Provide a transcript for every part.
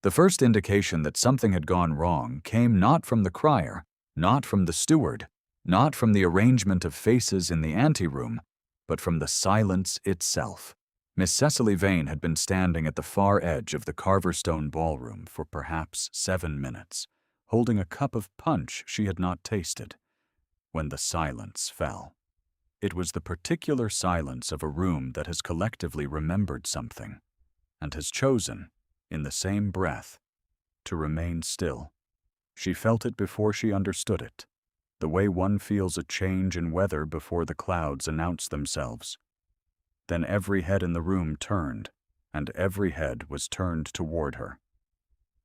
The first indication that something had gone wrong came not from the crier, not from the steward, not from the arrangement of faces in the anteroom, but from the silence itself. Miss Cecily Vane had been standing at the far edge of the Carverstone ballroom for perhaps 7 minutes, holding a cup of punch she had not tasted, when the silence fell. It was the particular silence of a room that has collectively remembered something, and has chosen, in the same breath, to remain still. She felt it before she understood it, the way one feels a change in weather before the clouds announce themselves. Then every head in the room turned, and every head was turned toward her.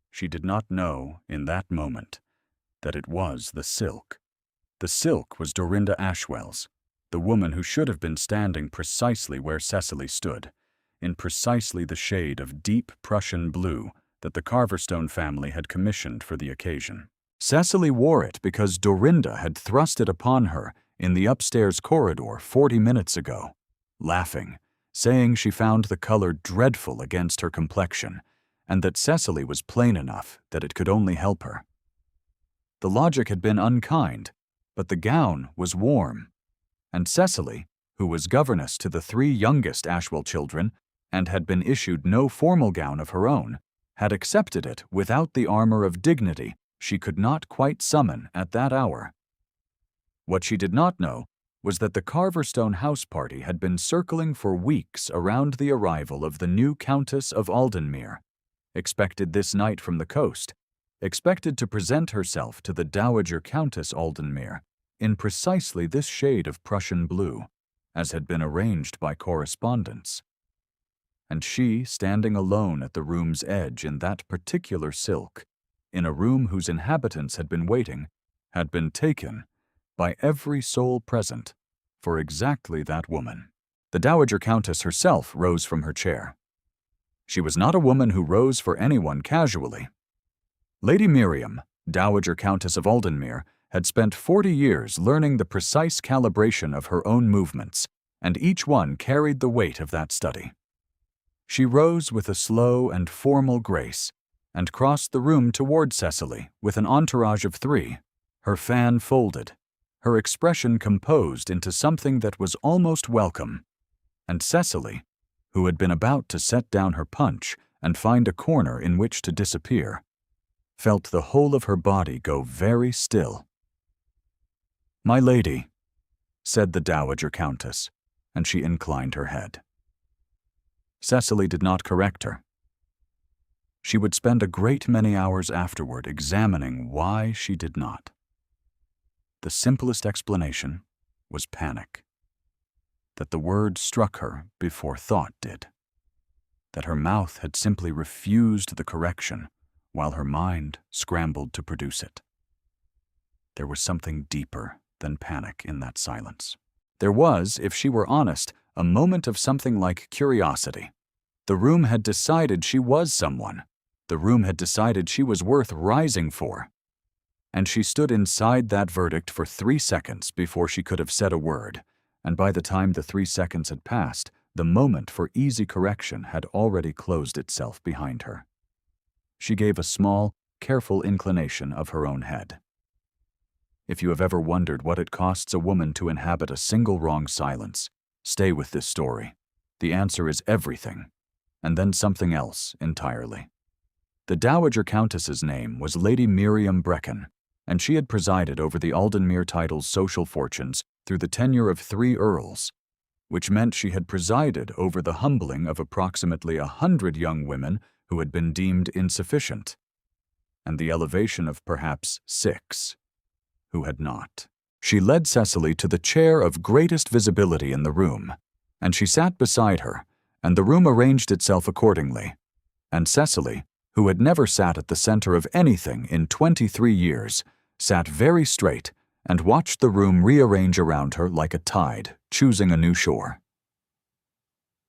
She did not know, in that moment, that it was the silk. The silk was Dorinda Ashwell's, the woman who should have been standing precisely where Cecily stood, in precisely the shade of deep Prussian blue that the Carverstone family had commissioned for the occasion. Cecily wore it because Dorinda had thrust it upon her in the upstairs corridor 40 minutes ago, laughing, saying she found the color dreadful against her complexion, and that Cecily was plain enough that it could only help her. The logic had been unkind, but the gown was warm, and Cecily, who was governess to the 3 youngest Ashwell children and had been issued no formal gown of her own, had accepted it without the armor of dignity she could not quite summon at that hour. What she did not know was that the Carverstone house party had been circling for weeks around the arrival of the new Countess of Aldenmere, expected this night from the coast, expected to present herself to the Dowager Countess Aldenmere in precisely this shade of Prussian blue, as had been arranged by correspondence. And she, standing alone at the room's edge in that particular silk, in a room whose inhabitants had been waiting, had been taken, by every soul present, for exactly that woman. The Dowager Countess herself rose from her chair. She was not a woman who rose for anyone casually. Lady Miriam, Dowager Countess of Aldenmere, had spent 40 years learning the precise calibration of her own movements, and each one carried the weight of that study. She rose with a slow and formal grace, and crossed the room toward Cecily with an entourage of 3, her fan folded, her expression composed into something that was almost welcome, and Cecily, who had been about to set down her punch and find a corner in which to disappear, felt the whole of her body go very still. "My lady," said the Dowager Countess, and she inclined her head. Cecily did not correct her. She would spend a great many hours afterward examining why she did not. The simplest explanation was panic. That the word struck her before thought did. That her mouth had simply refused the correction, while her mind scrambled to produce it. There was something deeper than panic in that silence. There was, if she were honest, a moment of something like curiosity. The room had decided she was someone. The room had decided she was worth rising for. And she stood inside that verdict for 3 seconds before she could have said a word, and by the time the 3 seconds had passed, the moment for easy correction had already closed itself behind her. She gave a small, careful inclination of her own head. If you have ever wondered what it costs a woman to inhabit a single wrong silence, stay with this story. The answer is everything, and then something else entirely. The Dowager Countess's name was Lady Miriam Brecon, and she had presided over the Aldenmere title's social fortunes through the tenure of 3 earls, which meant she had presided over the humbling of approximately 100 young women who had been deemed insufficient, and the elevation of perhaps 6 who had not. She led Cecily to the chair of greatest visibility in the room, and she sat beside her, and the room arranged itself accordingly, and Cecily, who had never sat at the center of anything in 23 years, sat very straight and watched the room rearrange around her like a tide, choosing a new shore.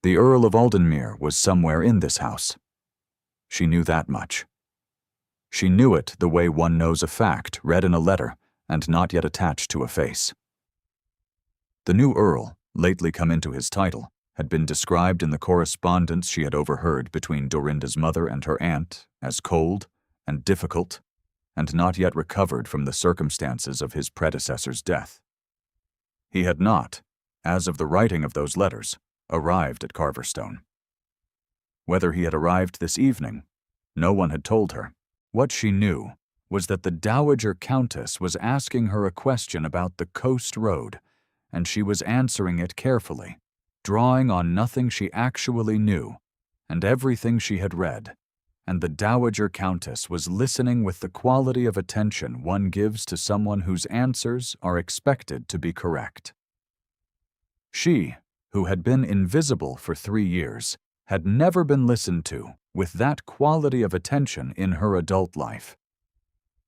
The Earl of Aldenmere was somewhere in this house. She knew that much. She knew it the way one knows a fact read in a letter and not yet attached to a face. The new Earl, lately come into his title, had been described in the correspondence she had overheard between Dorinda's mother and her aunt as cold and difficult, and not yet recovered from the circumstances of his predecessor's death. He had not, as of the writing of those letters, arrived at Carverstone. Whether he had arrived this evening, no one had told her. What she knew was that the Dowager Countess was asking her a question about the coast road, and she was answering it carefully, drawing on nothing she actually knew and everything she had read, and the Dowager Countess was listening with the quality of attention one gives to someone whose answers are expected to be correct. She, who had been invisible for 3 years, had never been listened to with that quality of attention in her adult life.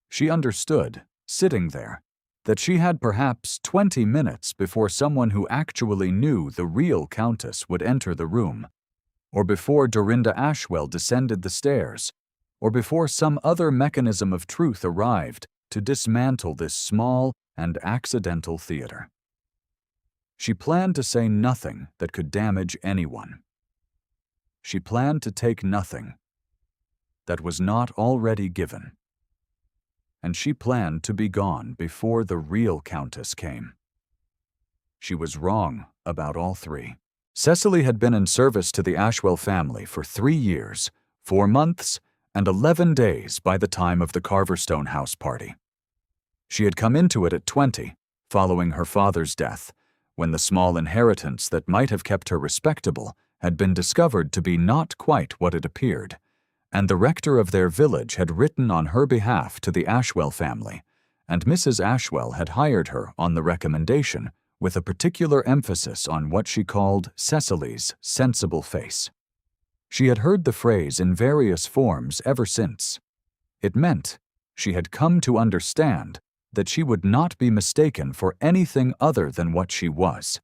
She understood, sitting there, that she had perhaps 20 minutes before someone who actually knew the real Countess would enter the room, or before Dorinda Ashwell descended the stairs, or before some other mechanism of truth arrived to dismantle this small and accidental theater. She planned to say nothing that could damage anyone. She planned to take nothing that was not already given. And she planned to be gone before the real Countess came. She was wrong about all three. Cecily had been in service to the Ashwell family for 3 years, 4 months, and 11 days by the time of the Carverstone house party. She had come into it at 20, following her father's death, when the small inheritance that might have kept her respectable had been discovered to be not quite what it appeared, and the rector of their village had written on her behalf to the Ashwell family, and Mrs. Ashwell had hired her on the recommendation, with a particular emphasis on what she called Cecily's sensible face. She had heard the phrase in various forms ever since. It meant she had come to understand that she would not be mistaken for anything other than what she was.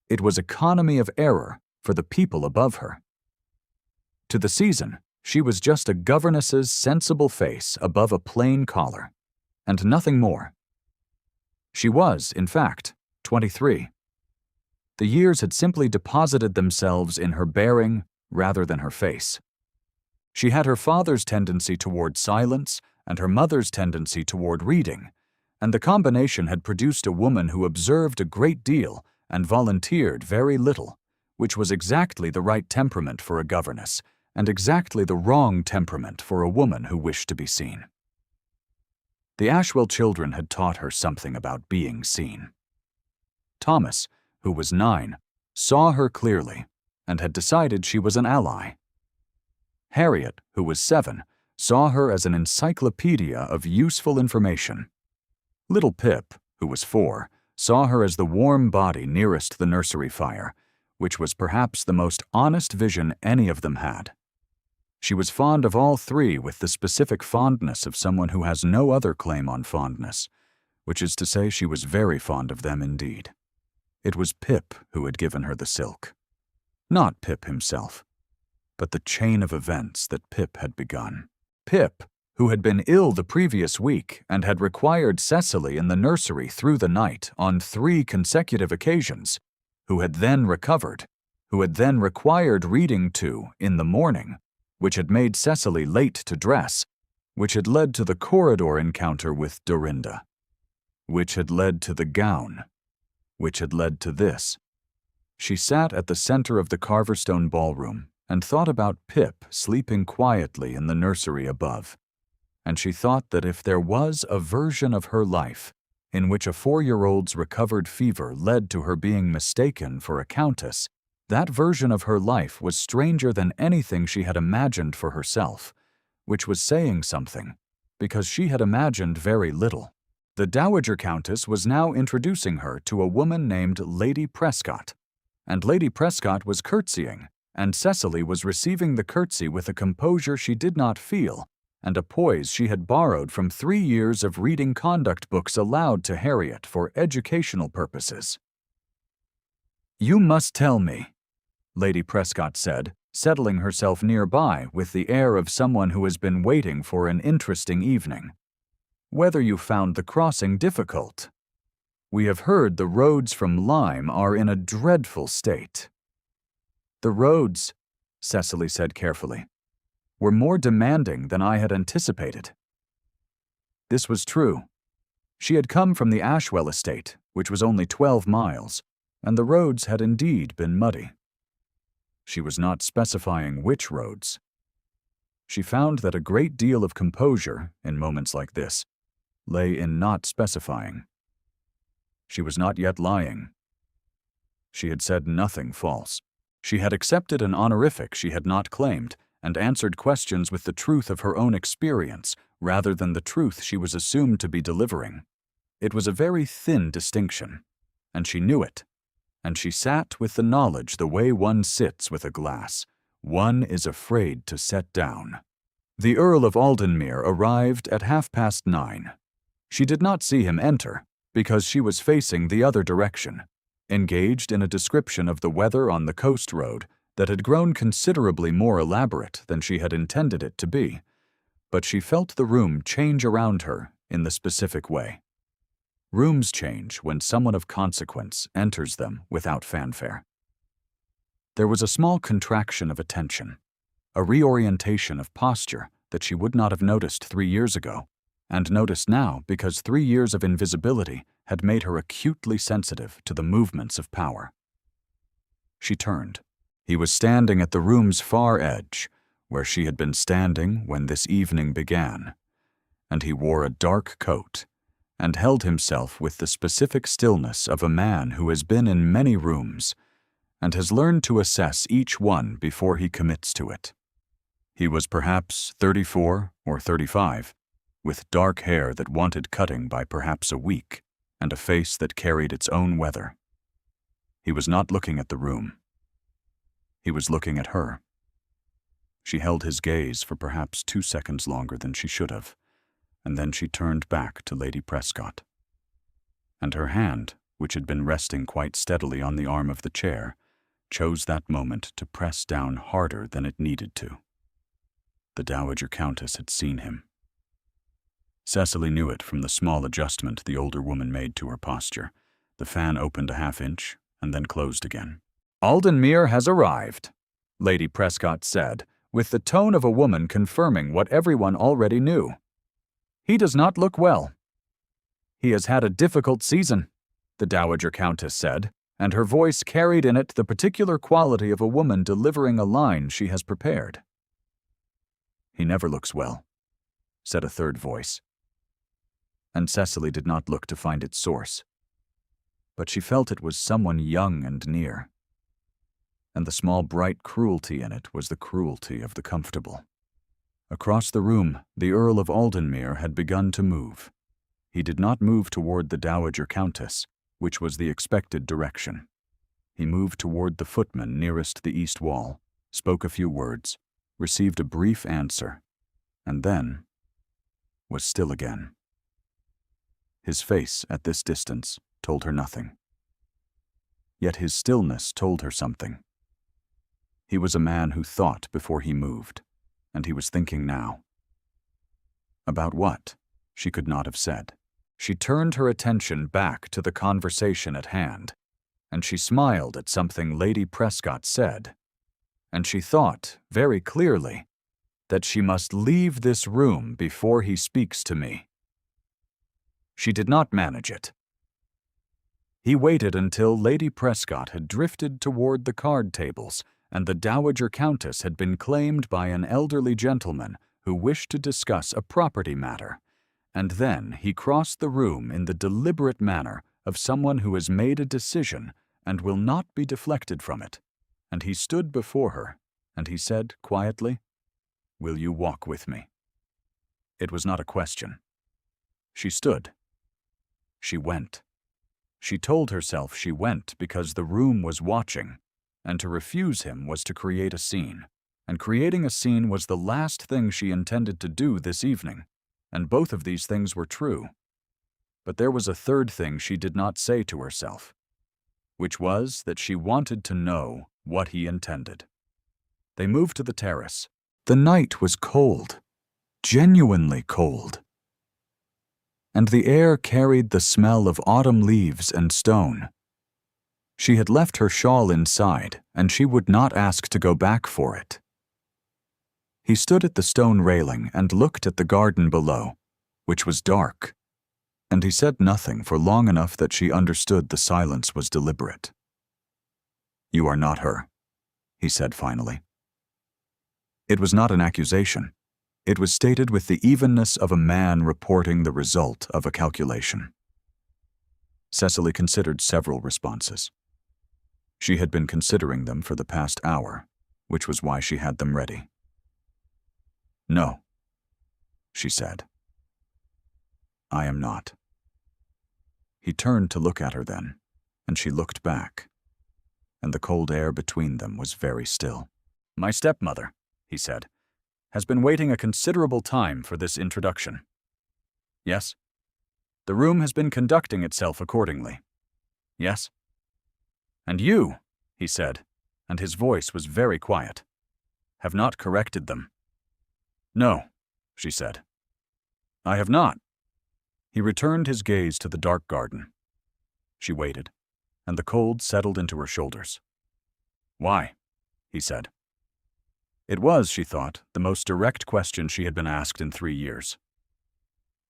It was economy of error for the people above her. To the season, she was just a governess's sensible face above a plain collar, and nothing more. She was, in fact, 23. The years had simply deposited themselves in her bearing rather than her face. She had her father's tendency toward silence and her mother's tendency toward reading, and the combination had produced a woman who observed a great deal and volunteered very little, which was exactly the right temperament for a governess, and exactly the wrong temperament for a woman who wished to be seen. The Ashwell children had taught her something about being seen. Thomas, who was 9, saw her clearly and had decided she was an ally. Harriet, who was 7, saw her as an encyclopedia of useful information. Little Pip, who was 4, saw her as the warm body nearest the nursery fire, which was perhaps the most honest vision any of them had. She was fond of all three with the specific fondness of someone who has no other claim on fondness, which is to say she was very fond of them indeed. It was Pip who had given her the silk. Not Pip himself, but the chain of events that Pip had begun. Pip, who had been ill the previous week and had required Cecily in the nursery through the night on 3 consecutive occasions, who had then recovered, who had then required reading to in the morning, which had made Cecily late to dress, which had led to the corridor encounter with Dorinda, which had led to the gown, which had led to this. She sat at the center of the Carverstone ballroom and thought about Pip sleeping quietly in the nursery above, and she thought that if there was a version of her life in which a 4-year-old's recovered fever led to her being mistaken for a countess, that version of her life was stranger than anything she had imagined for herself, which was saying something, because she had imagined very little. The Dowager Countess was now introducing her to a woman named Lady Prescott, and Lady Prescott was curtsying, and Cecily was receiving the curtsy with a composure she did not feel, and a poise she had borrowed from 3 years of reading conduct books aloud to Harriet for educational purposes. "You must tell me," Lady Prescott said, settling herself nearby with the air of someone who has been waiting for an interesting evening, "whether you found the crossing difficult. We have heard the roads from Lyme are in a dreadful state." The roads, Cecily said carefully, were more demanding than I had anticipated. This was true. She had come from the Ashwell estate, which was only 12 miles, and the roads had indeed been muddy. She was not specifying which roads. She found that a great deal of composure, in moments like this, lay in not specifying. She was not yet lying. She had said nothing false. She had accepted an honorific she had not claimed and answered questions with the truth of her own experience rather than the truth she was assumed to be delivering. It was a very thin distinction, and she knew it, and she sat with the knowledge the way one sits with a glass. One is afraid to set down. The Earl of Aldenmere arrived at 9:30. She did not see him enter, because she was facing the other direction, engaged in a description of the weather on the coast road that had grown considerably more elaborate than she had intended it to be, but she felt the room change around her in the specific way. Rooms change when someone of consequence enters them without fanfare. There was a small contraction of attention, a reorientation of posture that she would not have noticed 3 years ago, and noticed now because 3 years of invisibility had made her acutely sensitive to the movements of power. She turned. He was standing at the room's far edge, where she had been standing when this evening began, and he wore a dark coat and held himself with the specific stillness of a man who has been in many rooms and has learned to assess each one before he commits to it. He was perhaps 34 or 35, with dark hair that wanted cutting by perhaps a week, and a face that carried its own weather. He was not looking at the room. He was looking at her. She held his gaze for perhaps 2 seconds longer than she should have, and then she turned back to Lady Prescott. And her hand, which had been resting quite steadily on the arm of the chair, chose that moment to press down harder than it needed to. The Dowager Countess had seen him. Cecily knew it from the small adjustment the older woman made to her posture. The fan opened a half-inch and then closed again. "Aldenmere has arrived," Lady Prescott said, with the tone of a woman confirming what everyone already knew. "He does not look well." "He has had a difficult season," the Dowager Countess said, and her voice carried in it the particular quality of a woman delivering a line she has prepared. "He never looks well," said a third voice. And Cecily did not look to find its source. But she felt it was someone young and near. And the small bright cruelty in it was the cruelty of the comfortable. Across the room, the Earl of Aldenmere had begun to move. He did not move toward the Dowager Countess, which was the expected direction. He moved toward the footman nearest the east wall, spoke a few words, received a brief answer, and then was still again. His face, at this distance, told her nothing. Yet his stillness told her something. He was a man who thought before he moved, and he was thinking now. About what? She could not have said. She turned her attention back to the conversation at hand, and she smiled at something Lady Prescott said, and she thought, very clearly, that she must leave this room before he speaks to me. She did not manage it. He waited until Lady Prescott had drifted toward the card tables and the Dowager Countess had been claimed by an elderly gentleman who wished to discuss a property matter, and then he crossed the room in the deliberate manner of someone who has made a decision and will not be deflected from it, and he stood before her, and he said quietly, "Will you walk with me?" It was not a question. She stood. She went. She told herself she went because the room was watching, and to refuse him was to create a scene, and creating a scene was the last thing she intended to do this evening, and both of these things were true. But there was a third thing she did not say to herself, which was that she wanted to know what he intended. They moved to the terrace. The night was cold, genuinely cold, and the air carried the smell of autumn leaves and stone. She had left her shawl inside, and she would not ask to go back for it. He stood at the stone railing and looked at the garden below, which was dark, and he said nothing for long enough that she understood the silence was deliberate. "You are not her," he said finally. It was not an accusation. It was stated with the evenness of a man reporting the result of a calculation. Cecily considered several responses. She had been considering them for the past hour, which was why she had them ready. "No," she said. "I am not." He turned to look at her then, and she looked back, and the cold air between them was very still. "My stepmother," he said, "has been waiting a considerable time for this introduction. Yes? The room has been conducting itself accordingly. Yes? And you," he said, and his voice was very quiet, "have not corrected them." "No," she said. "I have not." He returned his gaze to the dark garden. She waited, and the cold settled into her shoulders. "Why?" he said. It was, she thought, the most direct question she had been asked in 3 years.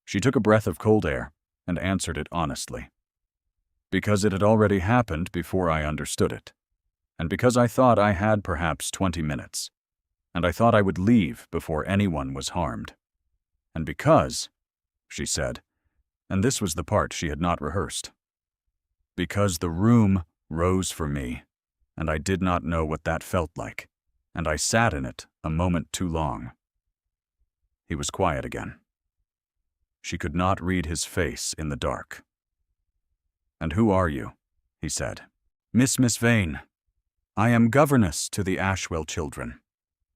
She took a breath of cold air and answered it honestly. "Because it had already happened before I understood it, and because I thought I had perhaps 20 minutes, and I thought I would leave before anyone was harmed. And because," she said, and this was the part she had not rehearsed, "because the room rose for me, and I did not know what that felt like, and I sat in it a moment too long." He was quiet again. She could not read his face in the dark. "And who are you?" he said. Miss Vane. I am governess to the Ashwell children.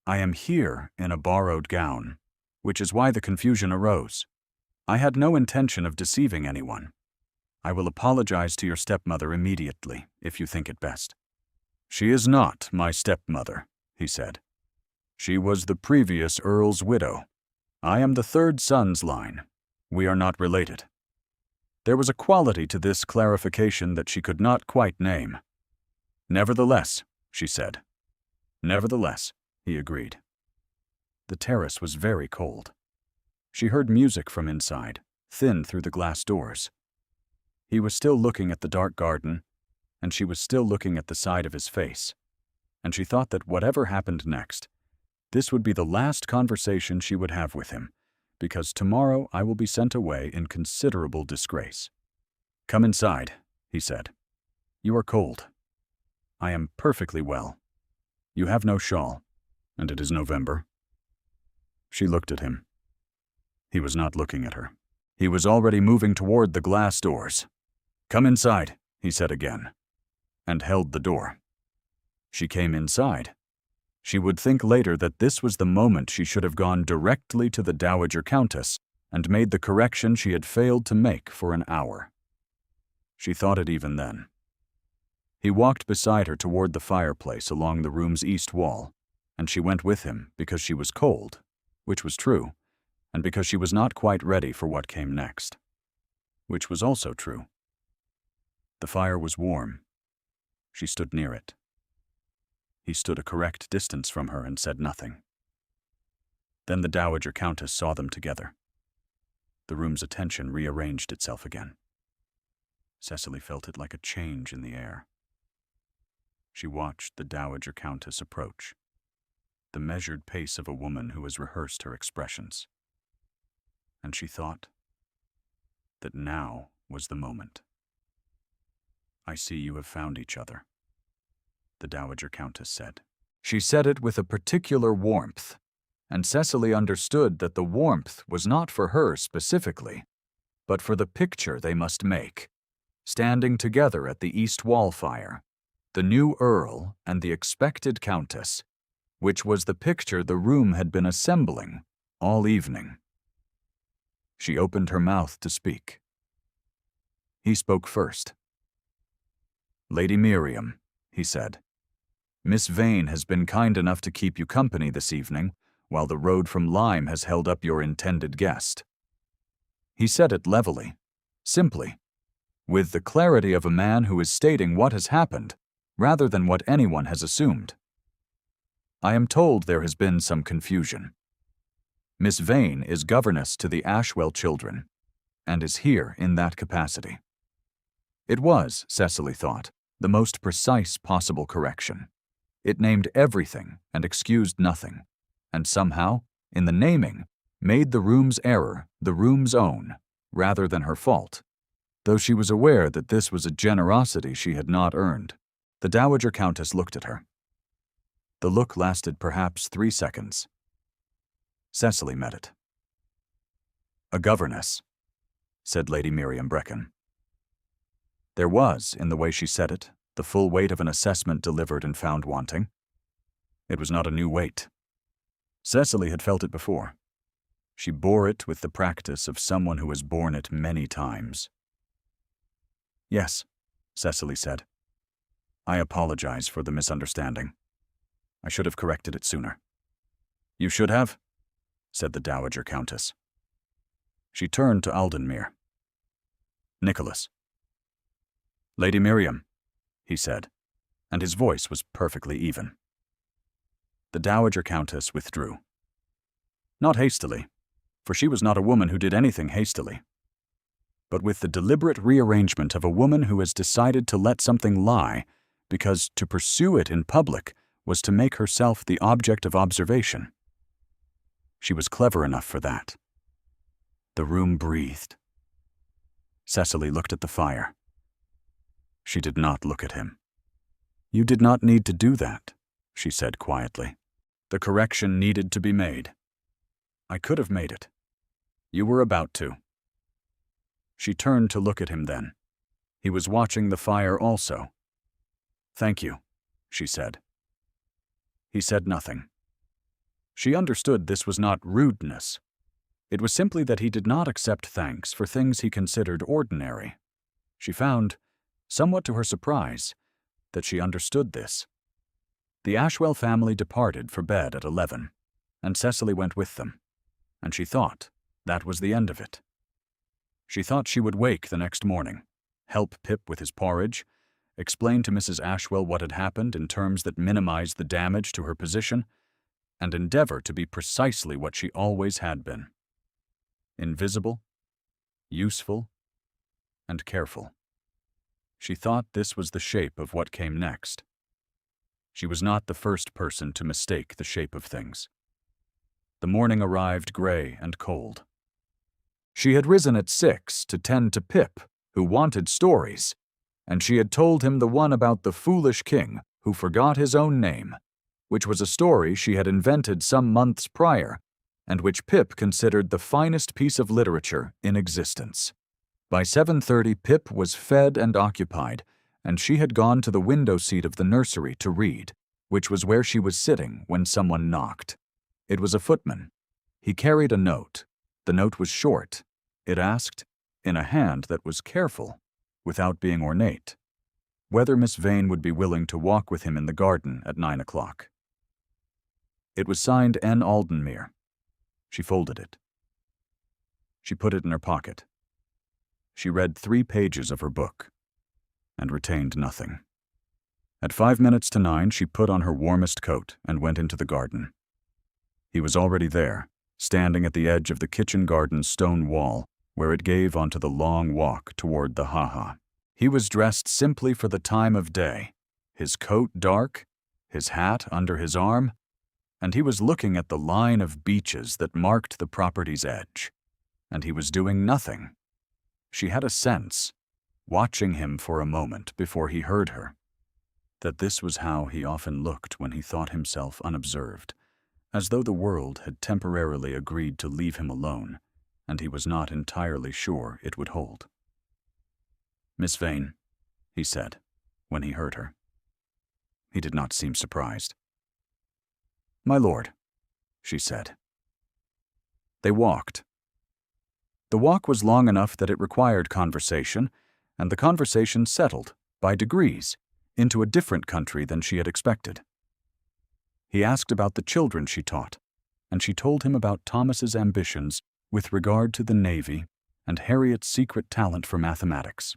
I am here in a borrowed gown, which is why the confusion arose. I had no intention of deceiving anyone. I will apologize to your stepmother immediately, if you think it best." "She is not my stepmother," he said. "She was the previous Earl's widow. I am the third son's line. We are not related." There was a quality to this clarification that she could not quite name. "Nevertheless," she said. "Nevertheless," he agreed. The terrace was very cold. She heard music from inside, thin through the glass doors. He was still looking at the dark garden, and she was still looking at the side of his face, and she thought that whatever happened next, this would be the last conversation she would have with him, because tomorrow I will be sent away in considerable disgrace. "Come inside," he said. "You are cold." "I am perfectly well. You have no shawl, and it is November." She looked at him. He was not looking at her. He was already moving toward the glass doors. "Come inside," he said again, and held the door. She came inside. She would think later that this was the moment she should have gone directly to the Dowager Countess and made the correction she had failed to make for an hour. She thought it even then. He walked beside her toward the fireplace along the room's east wall, and she went with him because she was cold, which was true, and because she was not quite ready for what came next, which was also true. The fire was warm. She stood near it. He stood a correct distance from her and said nothing. Then the Dowager Countess saw them together. The room's attention rearranged itself again. Cecily felt it like a change in the air. She watched the Dowager Countess approach, the measured pace of a woman who has rehearsed her expressions. And she thought that now was the moment. "I see you have found each other," the Dowager Countess said. She said it with a particular warmth, and Cecily understood that the warmth was not for her specifically, but for the picture they must make, standing together at the east wall fire, the new Earl and the expected Countess, which was the picture the room had been assembling all evening. She opened her mouth to speak. He spoke first. "Lady Miriam," he said, "Miss Vane has been kind enough to keep you company this evening, while the road from Lyme has held up your intended guest." He said it levelly, simply, with the clarity of a man who is stating what has happened, rather than what anyone has assumed. I am told there has been some confusion. Miss Vane is governess to the Ashwell children, and is here in that capacity. It was, Cecily thought, the most precise possible correction. It named everything and excused nothing, and somehow, in the naming, made the room's error the room's own, rather than her fault. Though she was aware that this was a generosity she had not earned, the Dowager Countess looked at her. The look lasted perhaps 3 seconds. Cecily met it. "A governess," said Lady Miriam Brecon. There was, in the way she said it, the full weight of an assessment delivered and found wanting. It was not a new weight. Cecily had felt it before. She bore it with the practice of someone who has borne it many times. "Yes," Cecily said. "I apologize for the misunderstanding. I should have corrected it sooner." "You should have," said the Dowager Countess. She turned to Aldenmere. "Nicholas." "Lady Miriam," he said, and his voice was perfectly even. The Dowager Countess withdrew. Not hastily, for she was not a woman who did anything hastily, but with the deliberate rearrangement of a woman who has decided to let something lie because to pursue it in public was to make herself the object of observation. She was clever enough for that. The room breathed. Cecily looked at the fire. She did not look at him. "You did not need to do that," she said quietly. "The correction needed to be made. I could have made it. You were about to." She turned to look at him then. He was watching the fire also. "Thank you," she said. He said nothing. She understood this was not rudeness. It was simply that he did not accept thanks for things he considered ordinary. She found, somewhat to her surprise, that she understood this. The Ashwell family departed for bed at 11, and Cecily went with them, and she thought that was the end of it. She thought she would wake the next morning, help Pip with his porridge, explain to Mrs. Ashwell what had happened in terms that minimized the damage to her position, and endeavor to be precisely what she always had been: invisible, useful, and careful. She thought this was the shape of what came next. She was not the first person to mistake the shape of things. The morning arrived gray and cold. She had risen at 6 to tend to Pip, who wanted stories, and she had told him the one about the foolish king who forgot his own name, which was a story she had invented some months prior, and which Pip considered the finest piece of literature in existence. By 7:30, Pip was fed and occupied, and she had gone to the window seat of the nursery to read, which was where she was sitting when someone knocked. It was a footman. He carried a note. The note was short. It asked, in a hand that was careful, without being ornate, whether Miss Vane would be willing to walk with him in the garden at 9 o'clock. It was signed N. Aldenmere. She folded it. She put it in her pocket. She read 3 pages of her book, and retained nothing. At 5 minutes to 9, she put on her warmest coat and went into the garden. He was already there, standing at the edge of the kitchen garden's stone wall, where it gave onto the long walk toward the ha-ha. He was dressed simply for the time of day, his coat dark, his hat under his arm, and he was looking at the line of beeches that marked the property's edge, and he was doing nothing. She had a sense, watching him for a moment before he heard her, that this was how he often looked when he thought himself unobserved, as though the world had temporarily agreed to leave him alone, and he was not entirely sure it would hold. "Miss Vane," he said, when he heard her. He did not seem surprised. "My lord," she said. They walked. The walk was long enough that it required conversation, and the conversation settled, by degrees, into a different country than she had expected. He asked about the children she taught, and she told him about Thomas's ambitions with regard to the Navy and Harriet's secret talent for mathematics.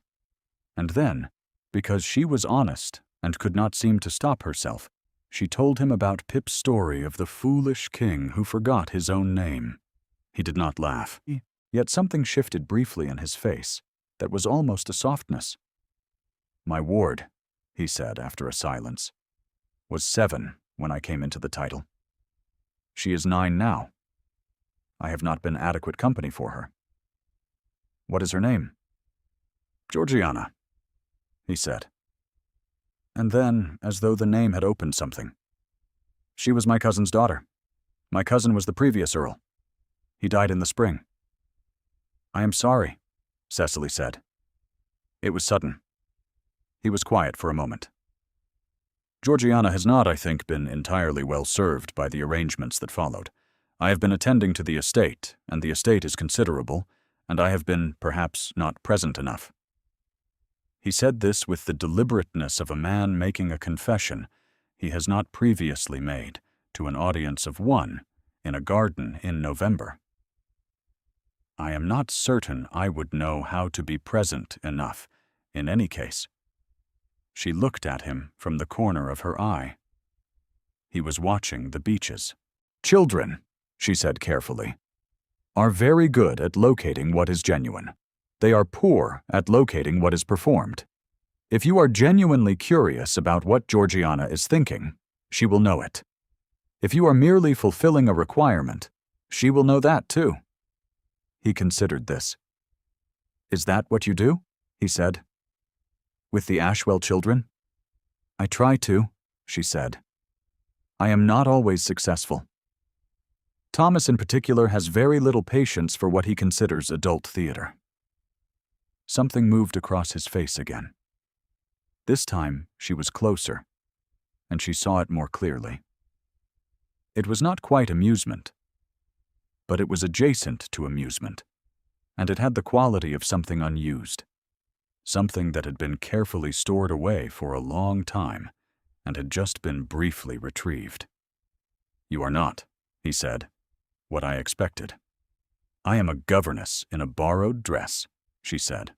And then, because she was honest and could not seem to stop herself, she told him about Pip's story of the foolish king who forgot his own name. He did not laugh, yet something shifted briefly in his face that was almost a softness. "My ward," he said after a silence, "was 7 when I came into the title. She is 9 now. I have not been adequate company for her." "What is her name?" "Georgiana," he said. And then, as though the name had opened something, "She was my cousin's daughter. My cousin was the previous earl. He died in the spring." "I am sorry," Cecily said. "It was sudden." He was quiet for a moment. "Georgiana has not, I think, been entirely well served by the arrangements that followed. I have been attending to the estate, and the estate is considerable, and I have been, perhaps, not present enough." He said this with the deliberateness of a man making a confession he has not previously made to an audience of 1 in a garden in November. "I am not certain I would know how to be present enough, in any case." She looked at him from the corner of her eye. He was watching the beaches. "Children," she said carefully, "are very good at locating what is genuine. They are poor at locating what is performed. If you are genuinely curious about what Georgiana is thinking, she will know it. If you are merely fulfilling a requirement, she will know that too." He considered this. "Is that what you do?" he said. "With the Ashwell children?" "I try to," she said. "I am not always successful. Thomas in particular has very little patience for what he considers adult theater." Something moved across his face again. This time she was closer, and she saw it more clearly. It was not quite amusement, but it was adjacent to amusement, and it had the quality of something unused, something that had been carefully stored away for a long time and had just been briefly retrieved. "You are not," he said, "what I expected." "I am a governess in a borrowed dress," she said.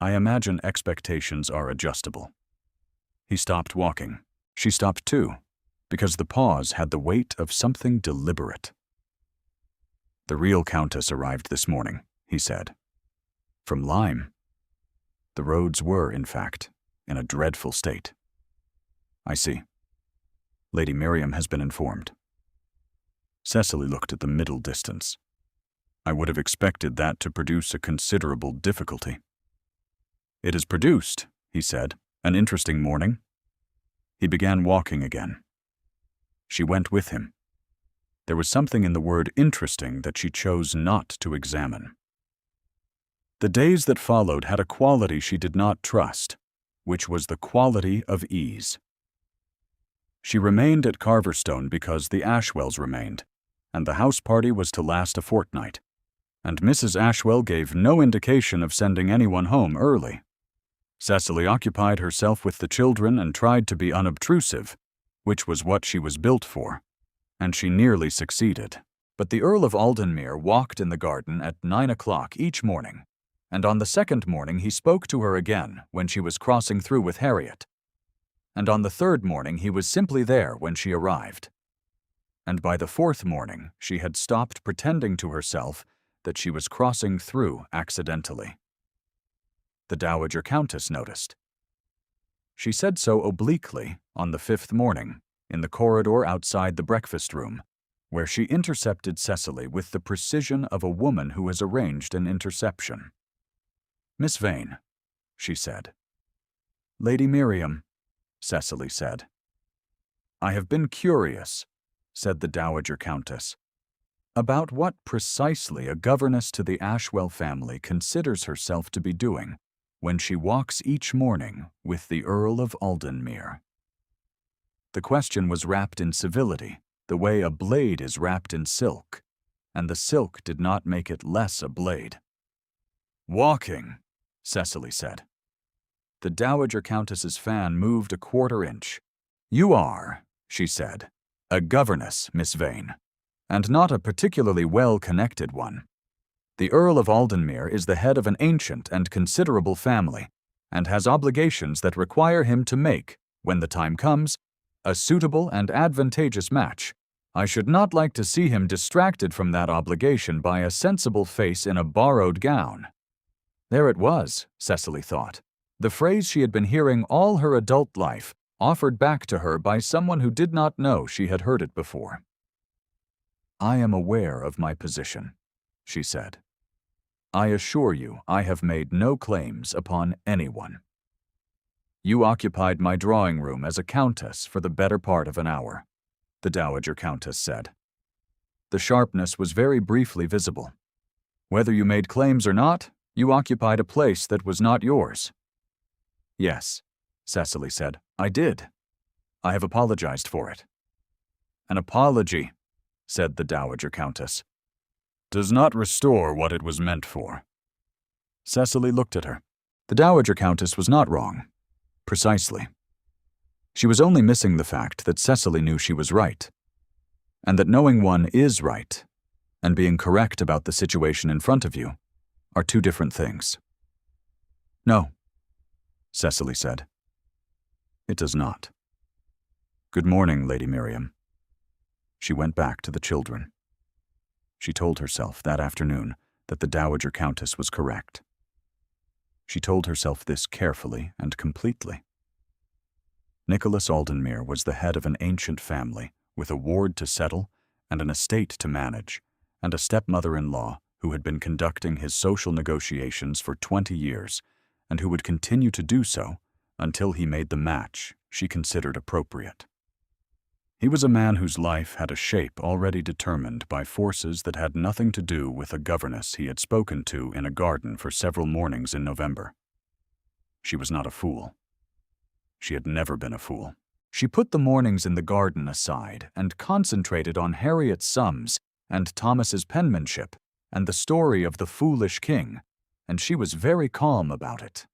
"I imagine expectations are adjustable." He stopped walking. She stopped too, because the pause had the weight of something deliberate. "The real Countess arrived this morning," he said. "From Lyme." The roads were, in fact, in a dreadful state. "I see. Lady Miriam has been informed." Cecily looked at the middle distance. "I would have expected that to produce a considerable difficulty." "It has produced," he said, "an interesting morning." He began walking again. She went with him. There was something in the word interesting that she chose not to examine. The days that followed had a quality she did not trust, which was the quality of ease. She remained at Carverstone because the Ashwells remained, and the house party was to last a fortnight, and Mrs. Ashwell gave no indication of sending anyone home early. Cecily occupied herself with the children and tried to be unobtrusive, which was what she was built for, and she nearly succeeded. But the Earl of Aldenmere walked in the garden at 9 o'clock each morning, and on the second morning he spoke to her again when she was crossing through with Harriet, and on the third morning he was simply there when she arrived. And by the fourth morning she had stopped pretending to herself that she was crossing through accidentally. The Dowager Countess noticed. She said so obliquely on the fifth morning, in the corridor outside the breakfast room, where she intercepted Cecily with the precision of a woman who has arranged an interception. "Miss Vane," she said. "Lady Miriam," Cecily said. "I have been curious," said the Dowager Countess, "about what precisely a governess to the Ashwell family considers herself to be doing when she walks each morning with the Earl of Aldenmere." The question was wrapped in civility, the way a blade is wrapped in silk, and the silk did not make it less a blade. "Walking," Cecily said. The Dowager Countess's fan moved a quarter inch. "You are," she said, "a governess, Miss Vane, and not a particularly well-connected one. The Earl of Aldenmere is the head of an ancient and considerable family, and has obligations that require him to make, when the time comes, a suitable and advantageous match. I should not like to see him distracted from that obligation by a sensible face in a borrowed gown. There it was, Cecily thought. The phrase she had been hearing all her adult life, offered back to her by someone who did not know she had heard it before. I am aware of my position, she said. I assure you I have made no claims upon anyone. You occupied my drawing room as a countess for the better part of an hour, the Dowager Countess said. The sharpness was very briefly visible. Whether you made claims or not, you occupied a place that was not yours. Yes, Cecily said, I did. I have apologized for it. An apology, said the Dowager Countess, does not restore what it was meant for. Cecily looked at her. The Dowager Countess was not wrong. Precisely. She was only missing the fact that Cecily knew she was right, and that knowing one is right, and being correct about the situation in front of you, are two different things. No, Cecily said. It does not. Good morning, Lady Miriam. She went back to the children. She told herself that afternoon that the Dowager Countess was correct. She told herself this carefully and completely. Nicholas Aldenmere was the head of an ancient family with a ward to settle and an estate to manage, and a stepmother-in-law who had been conducting his social negotiations for 20 years and who would continue to do so until he made the match she considered appropriate. He was a man whose life had a shape already determined by forces that had nothing to do with a governess he had spoken to in a garden for several mornings in November. She was not a fool. She had never been a fool. She put the mornings in the garden aside and concentrated on Harriet's sums and Thomas's penmanship and the story of the foolish king, and she was very calm about it.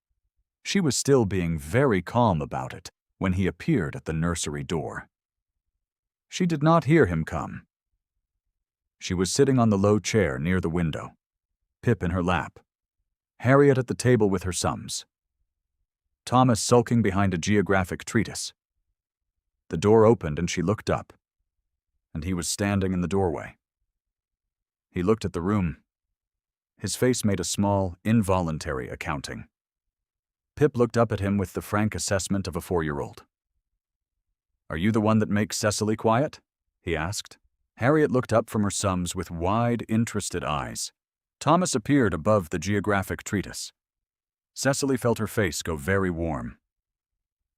She was still being very calm about it when he appeared at the nursery door. She did not hear him come. She was sitting on the low chair near the window, Pip in her lap, Harriet at the table with her sums, Thomas sulking behind a geographic treatise. The door opened and she looked up, and he was standing in the doorway. He looked at the room. His face made a small, involuntary accounting. Pip looked up at him with the frank assessment of a 4-year-old. Are you the one that makes Cecily quiet? He asked. Harriet looked up from her sums with wide, interested eyes. Thomas appeared above the geographic treatise. Cecily felt her face go very warm.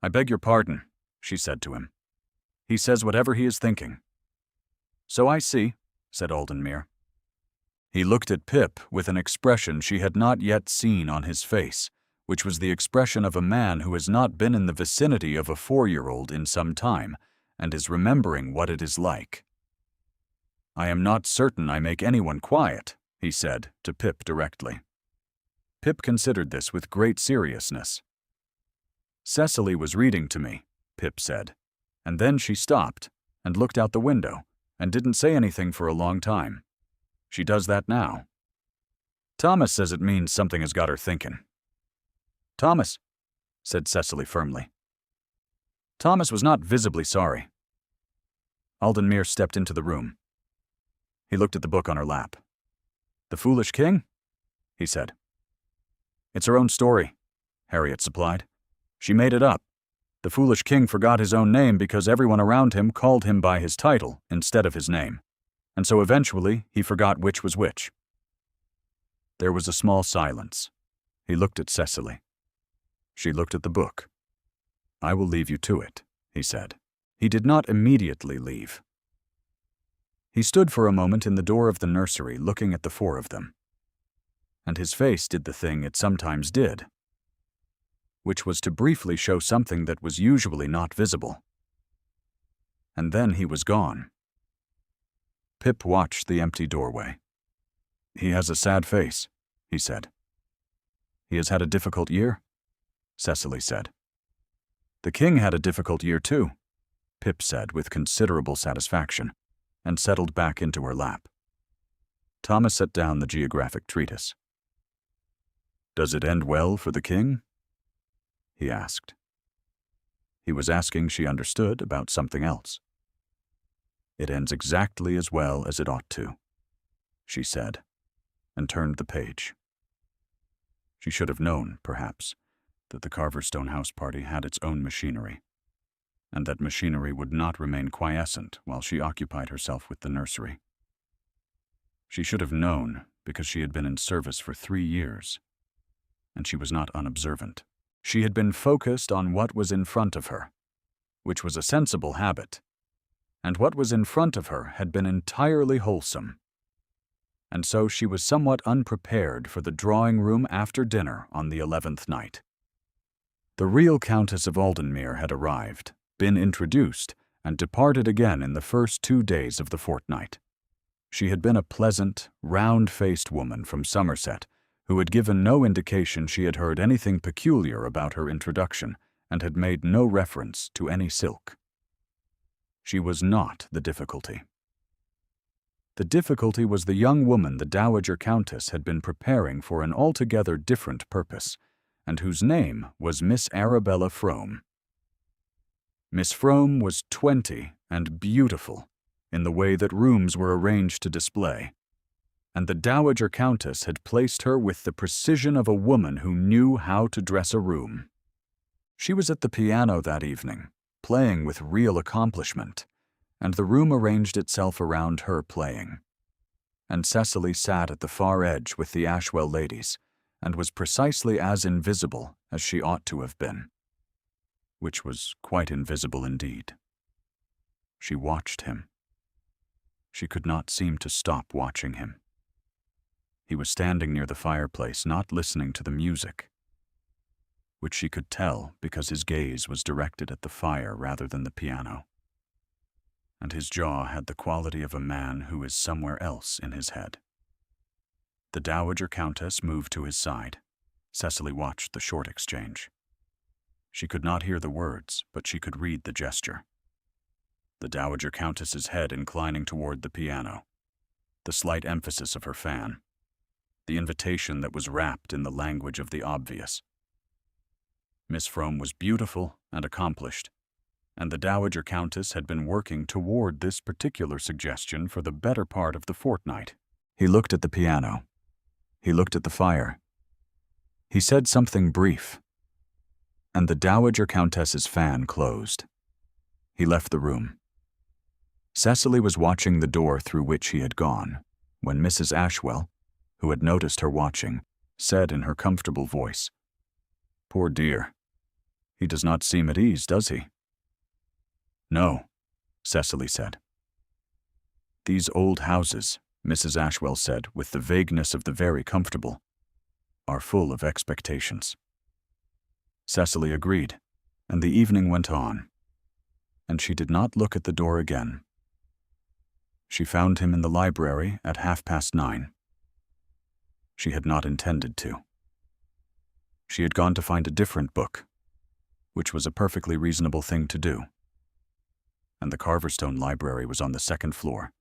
I beg your pardon, she said to him. He says whatever he is thinking. So I see, said Aldenmere. He looked at Pip with an expression she had not yet seen on his face, which was the expression of a man who has not been in the vicinity of a 4-year-old in some time and is remembering what it is like. I am not certain I make anyone quiet, he said to Pip directly. Pip considered this with great seriousness. Cecily was reading to me, Pip said, and then she stopped and looked out the window and didn't say anything for a long time. She does that now. Thomas says it means something has got her thinking. Thomas, said Cecily firmly. Thomas was not visibly sorry. Aldenmere stepped into the room. He looked at the book on her lap. The Foolish King? He said. It's her own story, Harriet supplied. She made it up. The foolish king forgot his own name because everyone around him called him by his title instead of his name, and so eventually he forgot which was which. There was a small silence. He looked at Cecily. She looked at the book. I will leave you to it, he said. He did not immediately leave. He stood for a moment in the door of the nursery looking at the 4 of them. And his face did the thing it sometimes did, which was to briefly show something that was usually not visible. And then he was gone. Pip watched the empty doorway. He has a sad face, he said. He has had a difficult year, Cecily said. The king had a difficult year too, Pip said with considerable satisfaction, and settled back into her lap. Thomas set down the geographic treatise. Does it end well for the king? he asked. He was asking she understood about something else. It ends exactly as well as it ought to, she said, and turned the page. She should have known, perhaps, that the Carverstone house party had its own machinery, and that machinery would not remain quiescent while she occupied herself with the nursery. She should have known because she had been in service for 3 years, and she was not unobservant. She had been focused on what was in front of her, which was a sensible habit, and what was in front of her had been entirely wholesome. And so she was somewhat unprepared for the drawing room after dinner on the 11th night. The real Countess of Aldenmere had arrived, been introduced, and departed again in the first 2 days of the fortnight. She had been a pleasant, round-faced woman from Somerset, who had given no indication she had heard anything peculiar about her introduction, and had made no reference to any silk. She was not the difficulty. The difficulty was the young woman the Dowager Countess had been preparing for an altogether different purpose, and whose name was Miss Arabella Frome. Miss Frome was 20 and beautiful, in the way that rooms were arranged to display, and the Dowager Countess had placed her with the precision of a woman who knew how to dress a room. She was at the piano that evening, playing with real accomplishment, and the room arranged itself around her playing. And Cecily sat at the far edge with the Ashwell ladies, and was precisely as invisible as she ought to have been, which was quite invisible indeed. She watched him. She could not seem to stop watching him. He was standing near the fireplace, not listening to the music, which she could tell because his gaze was directed at the fire rather than the piano, and his jaw had the quality of a man who is somewhere else in his head. The Dowager Countess moved to his side. Cecily watched the short exchange. She could not hear the words, but she could read the gesture. The Dowager Countess's head inclining toward the piano, the slight emphasis of her fan, the invitation that was wrapped in the language of the obvious. Miss Frome was beautiful and accomplished, and the Dowager Countess had been working toward this particular suggestion for the better part of the fortnight. He looked at the piano. He looked at the fire. He said something brief, and the Dowager Countess's fan closed. He left the room. Cecily was watching the door through which he had gone, when Mrs. Ashwell, who had noticed her watching, said in her comfortable voice, "Poor dear, he does not seem at ease, does he?" "No," Cecily said. "These old houses," Mrs. Ashwell said with the vagueness of the very comfortable, "are full of expectations." Cecily agreed, and the evening went on, and she did not look at the door again. She found him in the library at 9:30. She had not intended to. She had gone to find a different book, which was a perfectly reasonable thing to do. And the Carverstone library was on the 2nd floor,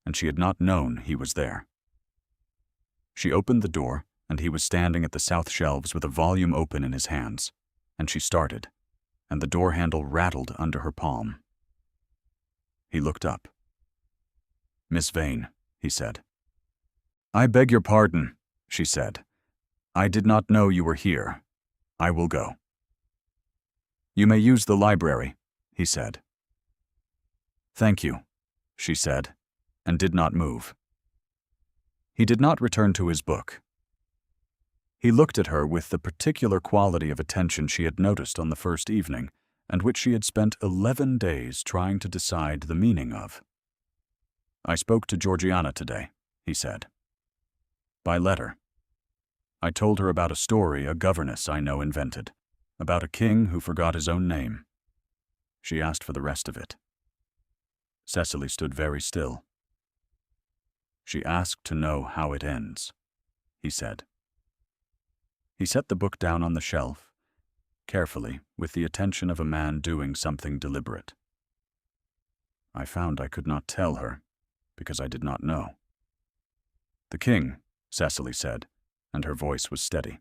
and she had not known he was there. She opened the door, and he was standing at the south shelves with a volume open in his hands, and she started, and the door handle rattled under her palm. He looked up. "Miss Vane," he said. "I beg your pardon," she said. "I did not know you were here. I will go." "You may use the library," he said. "Thank you," she said, and did not move. He did not return to his book. He looked at her with the particular quality of attention she had noticed on the first evening, and which she had spent 11 days trying to decide the meaning of. "I spoke to Georgiana today," he said. "By letter. I told her about a story a governess I know invented, about a king who forgot his own name. She asked for the rest of it." Cecily stood very still. "She asked to know how it ends," he said. He set the book down on the shelf, carefully, with the attention of a man doing something deliberate. "I found I could not tell her, because I did not know." "The king," Cecily said, and her voice was steady.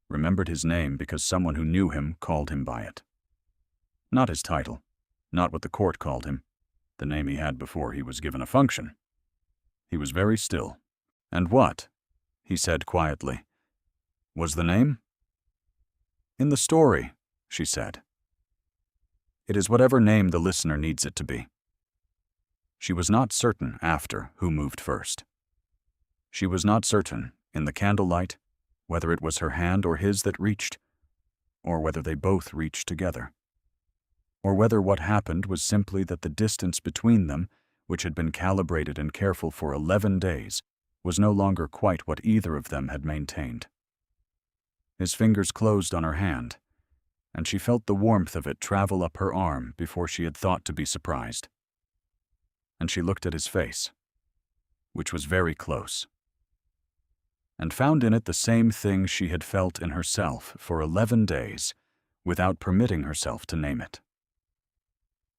remembered his name because someone who knew him called him by it. Not his title, not what the court called him, the name he had before he was given a function. He was very still. "And what?" he said quietly. "Was the name?" "In the story," she said. "It is whatever name the listener needs it to be." She was not certain after who moved first. She was not certain, in the candlelight, whether it was her hand or his that reached, or whether they both reached together, or whether what happened was simply that the distance between them, which had been calibrated and careful for 11 days, was no longer quite what either of them had maintained. His fingers closed on her hand, and she felt the warmth of it travel up her arm before she had thought to be surprised. And she looked at his face, which was very close, and found in it the same thing she had felt in herself for 11 days without permitting herself to name it.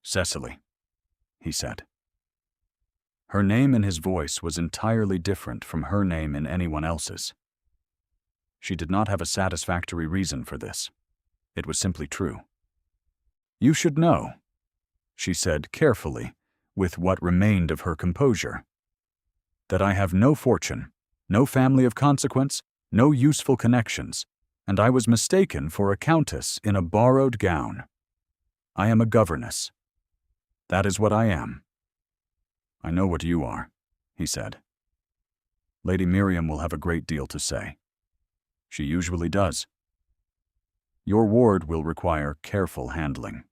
"Cecily," he said. Her name in his voice was entirely different from her name in anyone else's. She did not have a satisfactory reason for this. It was simply true. "You should know," she said carefully, with what remained of her composure, "that I have no fortune, no family of consequence, no useful connections, and I was mistaken for a countess in a borrowed gown. I am a governess. That is what I am." "I know what you are," he said. "Lady Miriam will have a great deal to say. She usually does. Your ward will require careful handling."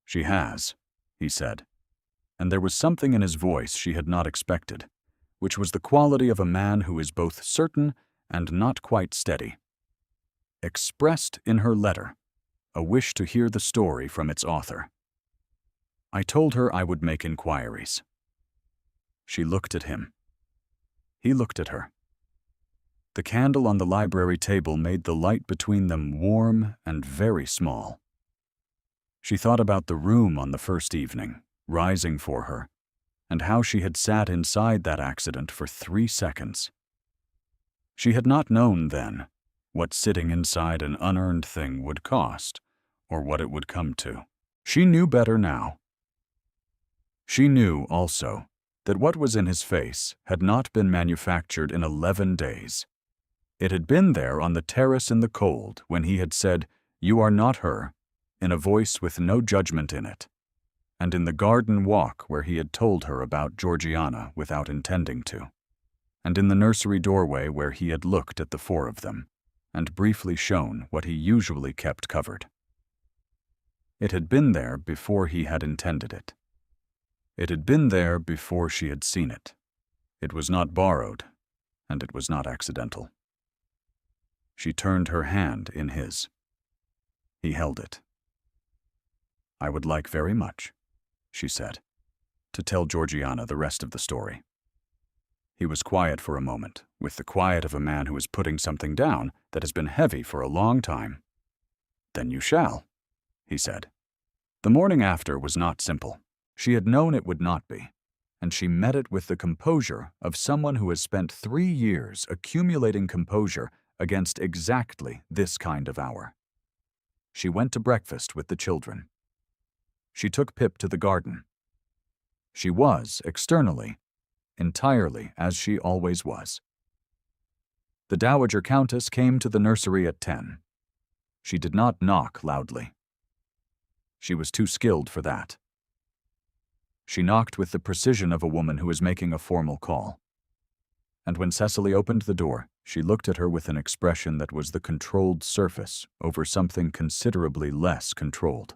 "She has," he said, and there was something in his voice she had not expected, which was the quality of a man who is both certain and not quite steady. Expressed in her letter, a wish to hear the story from its author. "I told her I would make inquiries." She looked at him. He looked at her. The candle on the library table made the light between them warm and very small. She thought about the room on the first evening, rising for her, and how she had sat inside that accident for 3 seconds. She had not known then what sitting inside an unearned thing would cost, or what it would come to. She knew better now. She knew, also, that what was in his face had not been manufactured in 11 days. It had been there on the terrace in the cold when he had said, "You are not her," in a voice with no judgment in it, and in the garden walk where he had told her about Georgiana without intending to, and in the nursery doorway where he had looked at the 4 of them, and briefly shown what he usually kept covered. It had been there before he had intended it. It had been there before she had seen it. It was not borrowed, and it was not accidental. She turned her hand in his. He held it. "I would like very much," she said, "to tell Georgiana the rest of the story." He was quiet for a moment, with the quiet of a man who is putting something down that has been heavy for a long time. "Then you shall," he said. The morning after was not simple. She had known it would not be, and she met it with the composure of someone who has spent 3 years accumulating composure against exactly this kind of hour. She went to breakfast with the children. She took Pip to the garden. She was, externally, entirely as she always was. The Dowager Countess came to the nursery at 10. She did not knock loudly. She was too skilled for that. She knocked with the precision of a woman who is making a formal call. And when Cecily opened the door, she looked at her with an expression that was the controlled surface over something considerably less controlled.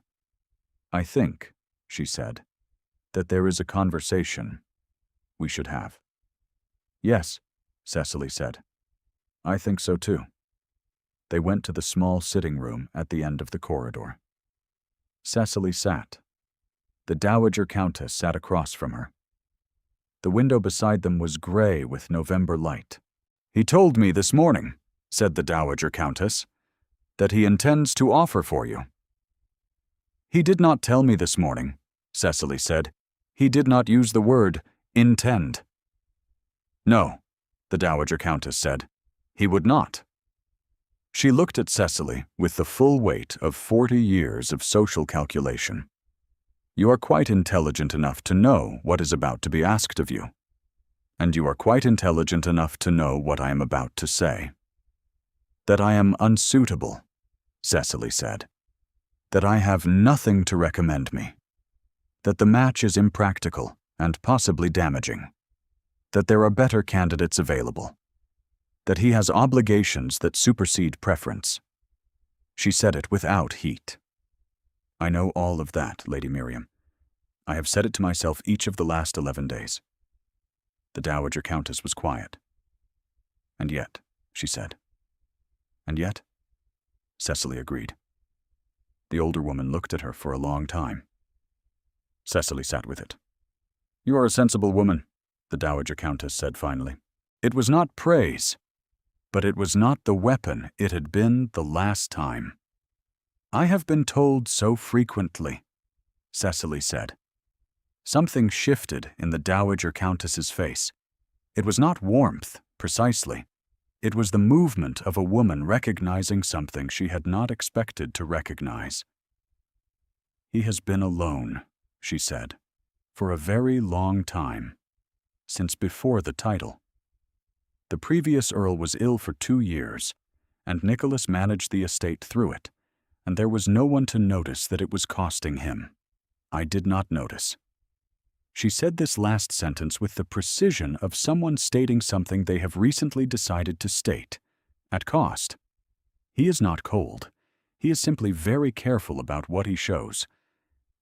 "I think," she said, "that there is a conversation we should have." "Yes," Cecily said. "I think so too." They went to the small sitting room at the end of the corridor. Cecily sat. The Dowager Countess sat across from her. The window beside them was gray with November light. "He told me this morning," said the Dowager Countess, "that he intends to offer for you." "He did not tell me this morning," Cecily said. "He did not use the word intend." "No," the Dowager Countess said. "He would not." She looked at Cecily with the full weight of 40 years of social calculation. You are quite intelligent enough to know what is about to be asked of you. And you are quite intelligent enough to know what I am about to say. That I am unsuitable, Cecily said. That I have nothing to recommend me. That the match is impractical and possibly damaging. That there are better candidates available. That he has obligations that supersede preference. She said it without heat. I know all of that, Lady Miriam. I have said it to myself each of the last 11 days. The Dowager Countess was quiet. And yet, she said. And yet? Cecily agreed. The older woman looked at her for a long time. Cecily sat with it. You are a sensible woman, the Dowager Countess said finally. It was not praise, but it was not the weapon it had been the last time. I have been told so frequently, Cecily said. Something shifted in the Dowager Countess's face. It was not warmth, precisely. It was the movement of a woman recognizing something she had not expected to recognize. He has been alone, she said, for a very long time, since before the title. The previous Earl was ill for 2 years, and Nicholas managed the estate through it, and there was no one to notice that it was costing him. I did not notice. She said this last sentence with the precision of someone stating something they have recently decided to state, at cost. He is not cold. He is simply very careful about what he shows,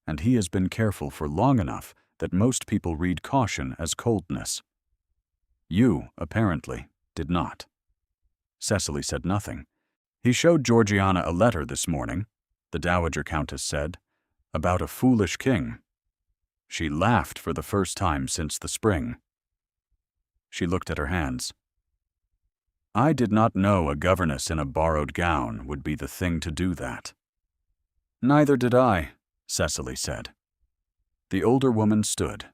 and he has been careful for long enough that most people read caution as coldness. You, apparently, did not. Cecily said nothing. He showed Georgiana a letter this morning, the Dowager Countess said, about a foolish king. She laughed for the first time since the spring. She looked at her hands. I did not know a governess in a borrowed gown would be the thing to do that. Neither did I, Cecily said. The older woman stood.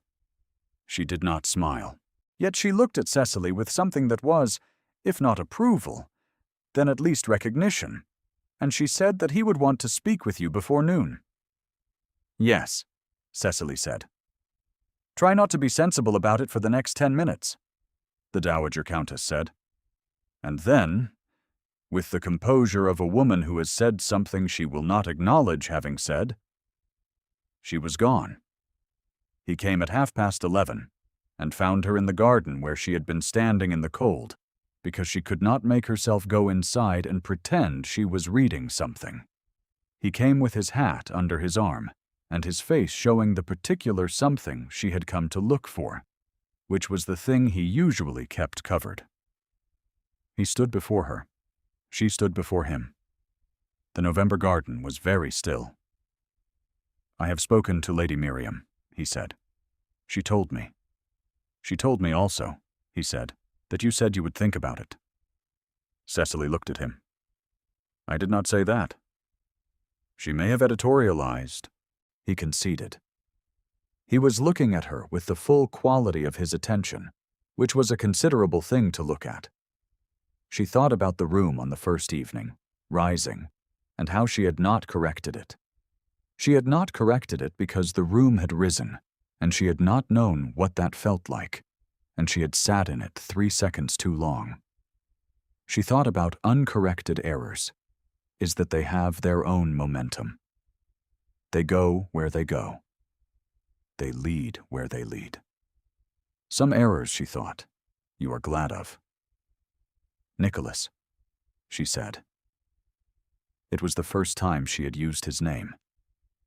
She did not smile. Yet she looked at Cecily with something that was, if not approval, then at least recognition, and she said that he would want to speak with you before noon. Yes, Cecily said. Try not to be sensible about it for the next 10 minutes, the Dowager Countess said. And then, with the composure of a woman who has said something she will not acknowledge having said, she was gone. He came at 11:30 and found her in the garden where she had been standing in the cold because she could not make herself go inside and pretend she was reading something. He came with his hat under his arm and his face showing the particular something she had come to look for, which was the thing he usually kept covered. He stood before her. She stood before him. The November garden was very still. I have spoken to Lady Miriam, he said. She told me. She told me also, he said, that you said you would think about it. Cecily looked at him. I did not say that. She may have editorialized, he conceded. He was looking at her with the full quality of his attention, which was a considerable thing to look at. She thought about the room on the first evening, rising, and how she had not corrected it. She had not corrected it because the room had risen, and she had not known what that felt like, and she had sat in it 3 seconds too long. She thought about uncorrected errors, is that they have their own momentum. They go where they go. They lead where they lead. Some errors, she thought, you are glad of. Nicholas, she said. It was the first time she had used his name.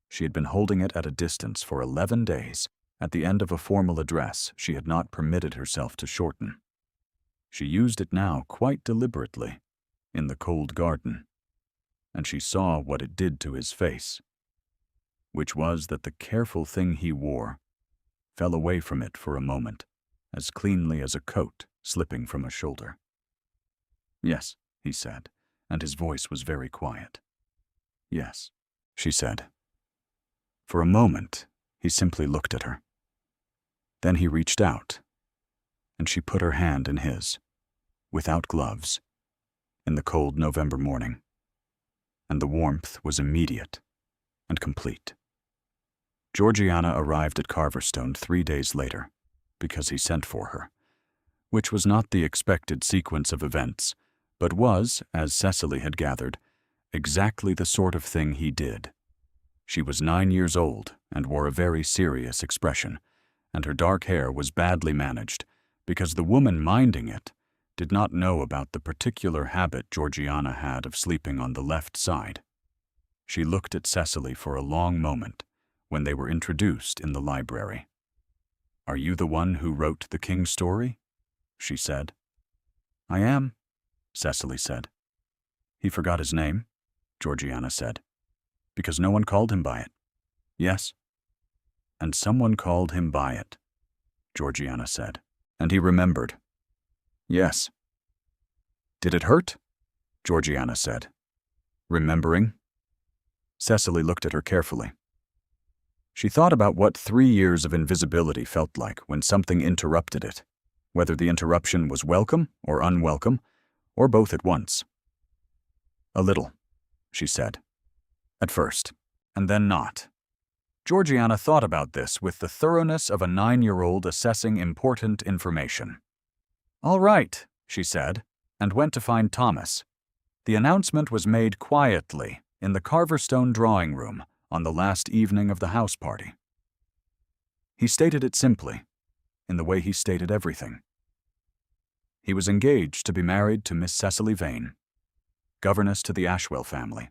She had been holding it at a distance for 11 days. At the end of a formal address she had not permitted herself to shorten. She used it now quite deliberately, in the cold garden, and she saw what it did to his face, which was that the careful thing he wore fell away from it for a moment, as cleanly as a coat slipping from a shoulder. Yes, he said, and his voice was very quiet. Yes, she said. For a moment, he simply looked at her. Then he reached out, and she put her hand in his, without gloves, in the cold November morning, and the warmth was immediate and complete. Georgiana arrived at Carverstone 3 days later, because he sent for her, which was not the expected sequence of events, but was, as Cecily had gathered, exactly the sort of thing he did. She was 9 years old and wore a very serious expression, and her dark hair was badly managed because the woman minding it did not know about the particular habit Georgiana had of sleeping on the left side. She looked at Cecily for a long moment when they were introduced in the library. "Are you the one who wrote the King's story?" she said. "I am," Cecily said. "He forgot his name," Georgiana said, "because no one called him by it." "Yes." "And someone called him by it," Georgiana said, "and he remembered." "Yes." "Did it hurt?" Georgiana said. "Remembering?" Cecily looked at her carefully. She thought about what 3 years of invisibility felt like when something interrupted it, whether the interruption was welcome or unwelcome, or both at once. "A little," she said. "At first, and then not." Georgiana thought about this with the thoroughness of a 9-year-old assessing important information. "All right," she said, and went to find Thomas. The announcement was made quietly in the Carverstone drawing room on the last evening of the house party. He stated it simply, in the way he stated everything. He was engaged to be married to Miss Cecily Vane, governess to the Ashwell family,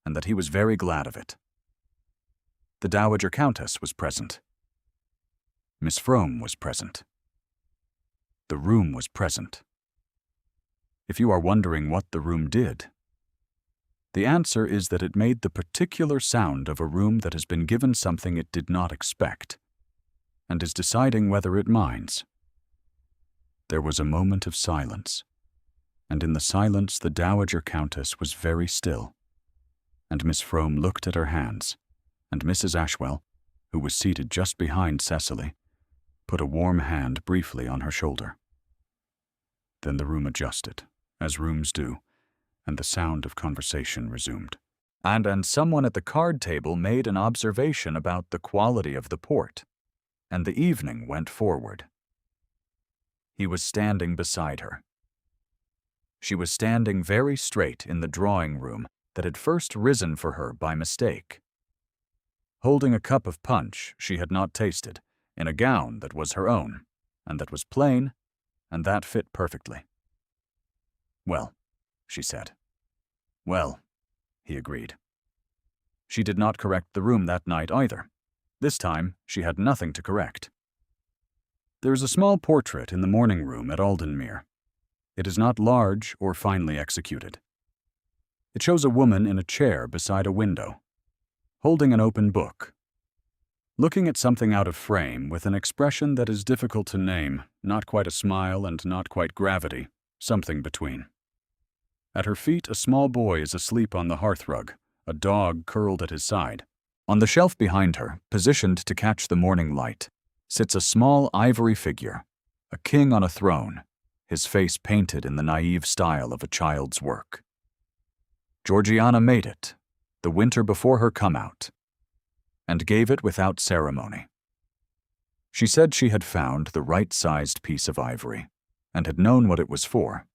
and that he was very glad of it. The Dowager Countess was present. Miss Frome was present. The room was present. If you are wondering what the room did, the answer is that it made the particular sound of a room that has been given something it did not expect, and is deciding whether it minds. There was a moment of silence, and in the silence the Dowager Countess was very still, and Miss Frome looked at her hands, and Mrs. Ashwell, who was seated just behind Cecily, put a warm hand briefly on her shoulder. Then the room adjusted, as rooms do, and the sound of conversation resumed. And someone at the card table made an observation about the quality of the port, and the evening went forward. He was standing beside her. She was standing very straight in the drawing room that had first risen for her by mistake, holding a cup of punch she had not tasted, in a gown that was her own, and that was plain, and that fit perfectly. "Well," she said. "Well," he agreed. She did not correct the room that night either. This time, she had nothing to correct. There is a small portrait in the morning room at Aldenmere. It is not large or finely executed. It shows a woman in a chair beside a window, holding an open book, looking at something out of frame with an expression that is difficult to name, not quite a smile and not quite gravity, something between. At her feet, a small boy is asleep on the hearthrug, a dog curled at his side. On the shelf behind her, positioned to catch the morning light, sits a small ivory figure, a king on a throne, his face painted in the naive style of a child's work. Georgiana made it, the winter before her come-out, and gave it without ceremony. She said she had found the right-sized piece of ivory, and had known what it was for.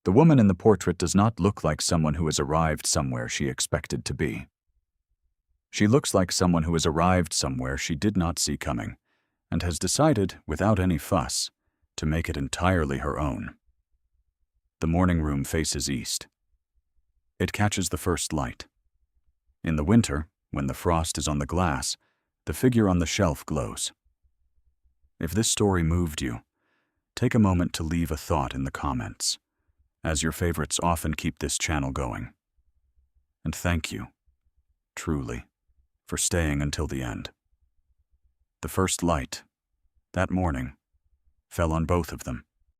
The woman in the portrait does not look like someone who has arrived somewhere she expected to be. She looks like someone who has arrived somewhere she did not see coming, and has decided, without any fuss, to make it entirely her own. The morning room faces east. It catches the first light. In the winter, when the frost is on the glass, the figure on the shelf glows. If this story moved you, take a moment to leave a thought in the comments, as your favorites often keep this channel going. And thank you, truly, for staying until the end. The first light, that morning, fell on both of them.